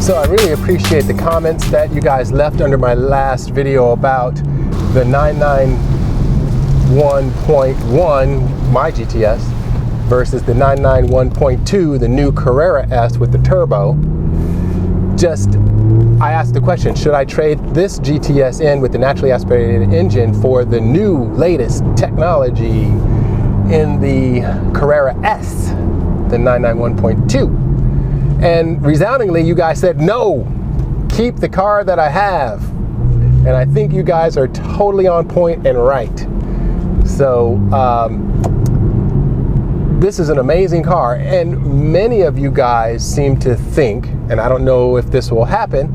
So I really appreciate the comments that you guys left under my last video about the 991.1, my GTS, versus the 991.2, the new Carrera S with the turbo. I asked the question, should I trade this GTS in with the naturally aspirated engine for the new latest technology in the Carrera S, the 991.2? And resoundingly, you guys said, no, keep the car that I have. And I think you guys are totally on point and right. So this is an amazing car. And many of you guys seem to think, and I don't know if this will happen,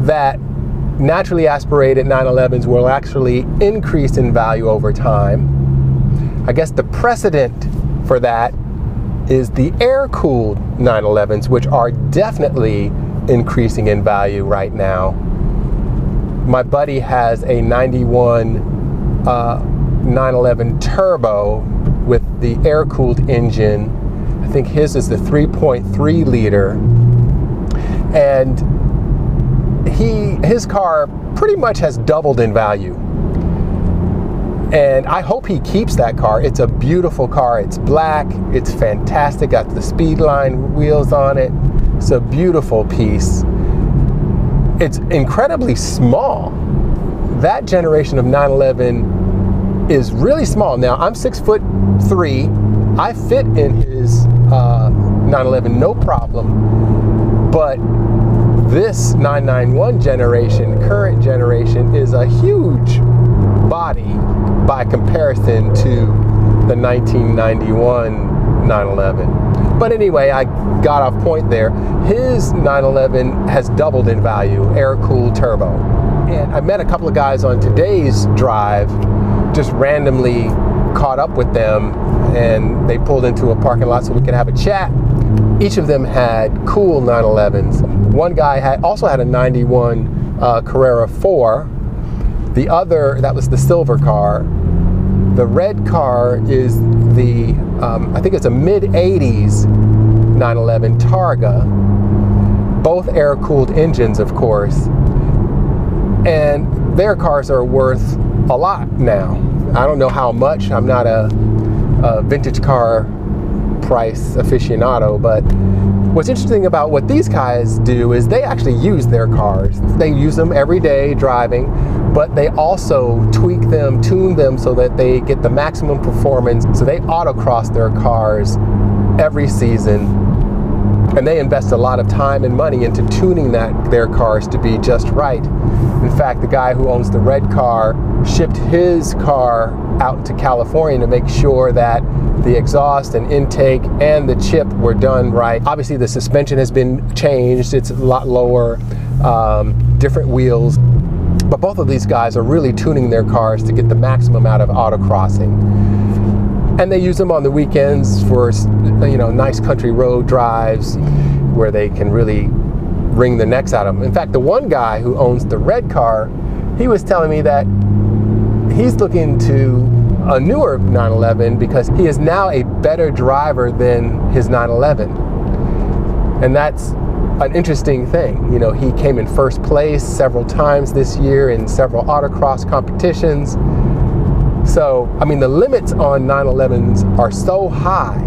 that naturally aspirated 911s will actually increase in value over time. I guess the precedent for that is the air-cooled 911s, which are definitely increasing in value right now. My buddy has a 91 911 turbo with the air-cooled engine. I think his is the 3.3 liter. And his car pretty much has doubled in value. And I hope he keeps that car. It's a beautiful car. It's black. It's fantastic. Got the Speedline wheels on it. It's a beautiful piece. It's incredibly small. That generation of 911 is really small. Now, I'm 6'3". I fit in his 911 no problem. But this 991 generation, current generation, is a huge body by comparison to the 1991 911. But anyway, I got off point there. His 911 has doubled in value, air-cooled turbo. And I met a couple of guys on today's drive, just randomly caught up with them, and they pulled into a parking lot so we could have a chat. Each of them had cool 911s. One guy also had a 91 Carrera 4. The other, that was the silver car. The red car is the, I think it's a mid-80s 911 Targa. Both air-cooled engines, of course. And their cars are worth a lot now. I don't know how much. I'm not a vintage car price aficionado, but what's interesting about what these guys do is they actually use their cars. They use them every day driving, but they also tweak them, tune them so that they get the maximum performance. So they autocross their cars every season, and they invest a lot of time and money into tuning their cars to be just right. In fact, the guy who owns the red car shipped his car out to California to make sure that the exhaust and intake and the chip were done right. Obviously, the suspension has been changed. It's a lot lower, different wheels. But both of these guys are really tuning their cars to get the maximum out of autocrossing. And they use them on the weekends for, nice country road drives where they can really wring the necks out of them. In fact, the one guy who owns the red car, he was telling me that he's looking to a newer 911 because he is now a better driver than his 911. And that's an interesting thing. He came in first place several times this year in several autocross competitions. So, the limits on 911s are so high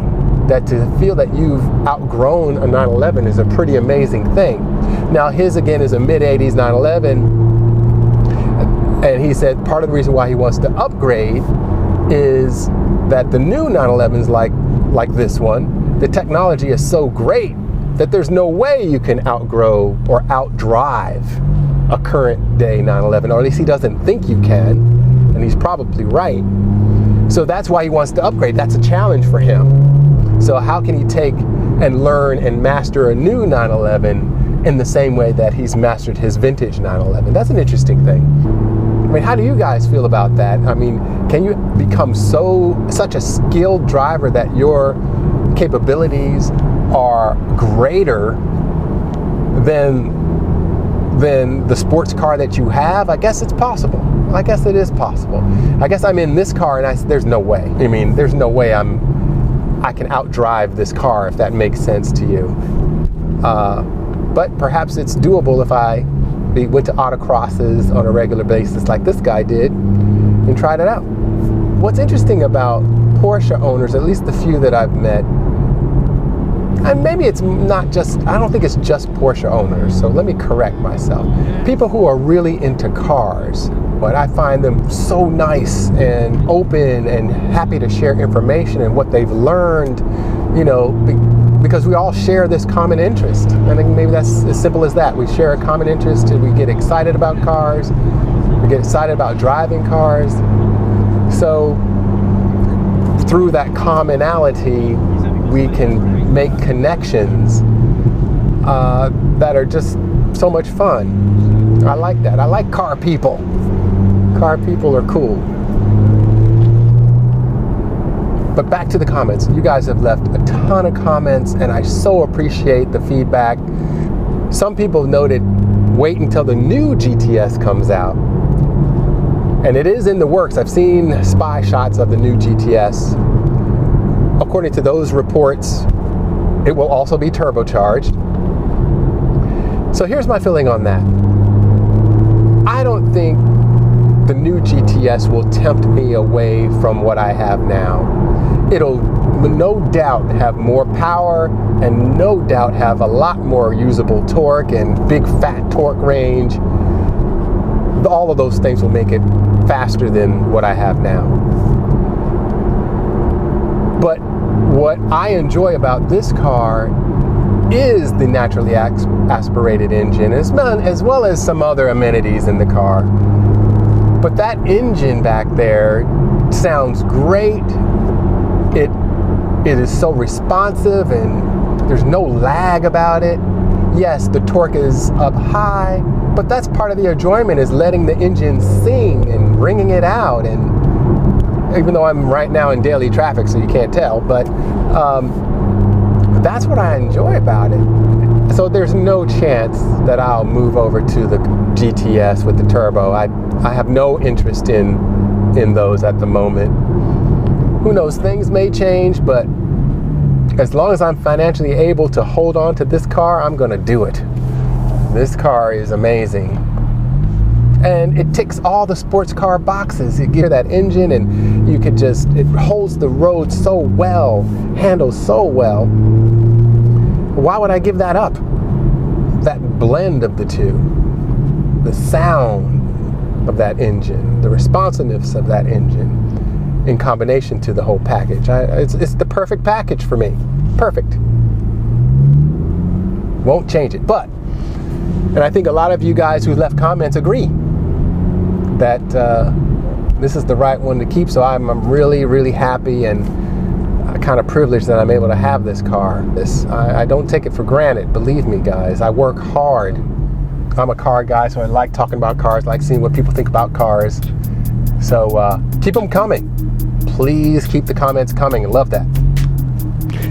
that to feel that you've outgrown a 911 is a pretty amazing thing. Now, his again is a mid-80s 911, and he said part of the reason why he wants to upgrade is that the new 911s like this one, the technology is so great that there's no way you can outgrow or outdrive a current day 911, or at least he doesn't think you can, and he's probably right. So that's why he wants to upgrade. That's a challenge for him. So how can he take and learn and master a new 911 in the same way that he's mastered his vintage 911? That's an interesting thing. How do you guys feel about that? Can you become such a skilled driver that your capabilities are greater than the sports car that you have? I guess it's possible. I guess it is possible. I guess I'm in this car and there's no way. There's no way I can outdrive this car, if that makes sense to you. But perhaps it's doable if I went to autocrosses on a regular basis like this guy did and tried it out. What's interesting about Porsche owners, at least the few that I've met, and maybe it's not just, I don't think it's just Porsche owners, so let me correct myself. People who are really into cars, but I find them so nice and open and happy to share information and what they've learned, you know, because we all share this common interest. I think maybe that's as simple as that. We share a common interest and we get excited about cars. We get excited about driving cars. So through that commonality, we can make connections that are just so much fun. I like that. I like car people. Car people are cool. But back to the comments. You guys have left a ton of comments, and I so appreciate the feedback. Some people noted, wait until the new GTS comes out. And it is in the works. I've seen spy shots of the new GTS. According to those reports, it will also be turbocharged. So here's my feeling on that. I don't think the new GTS will tempt me away from what I have now. It'll no doubt have more power and no doubt have a lot more usable torque and big fat torque range. All of those things will make it faster than what I have now. But what I enjoy about this car is the naturally aspirated engine, as well as some other amenities in the car. But that engine back there sounds great. It is so responsive and there's no lag about it. Yes, the torque is up high, but that's part of the enjoyment, is letting the engine sing and bringing it out. And even though I'm right now in daily traffic, so you can't tell, but that's what I enjoy about it. So there's no chance that I'll move over to the GTS with the turbo. I have no interest in those at the moment. Who knows, things may change, but as long as I'm financially able to hold on to this car, I'm gonna do it. This car is amazing. And it ticks all the sports car boxes. You get that engine and you could just, it holds the road so well, handles so well. Why would I give that up? That blend of the two, the sound of that engine, the responsiveness of that engine, in combination to the whole package. It's the perfect package for me. Perfect. Won't change it. But, and I think a lot of you guys who left comments agree that this is the right one to keep. So I'm really, really happy and kind of privileged that I'm able to have this car. I don't take it for granted. Believe me, guys. I work hard. I'm a car guy, so I like talking about cars, like seeing what people think about cars. So keep them coming. Please keep the comments coming. I love that.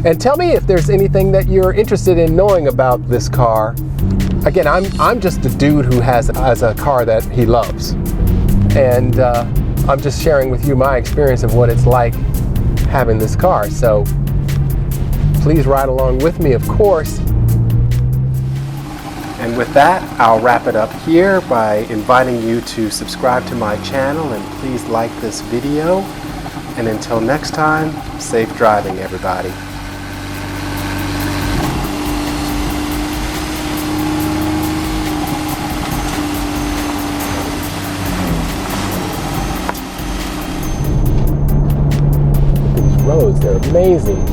And tell me if there's anything that you're interested in knowing about this car. Again, I'm just a dude who has a car that he loves. And I'm just sharing with you my experience of what it's like having this car. So please ride along with me, of course. And with that, I'll wrap it up here by inviting you to subscribe to my channel and please like this video. And until next time, safe driving, everybody. These roads, they're amazing.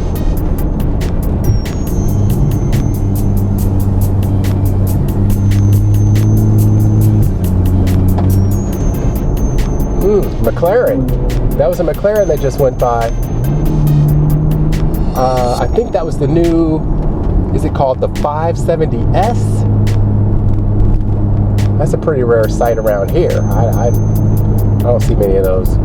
McLaren. That was a McLaren that just went by. I think that was the new, is it called the 570S? That's a pretty rare sight around here. I don't see many of those.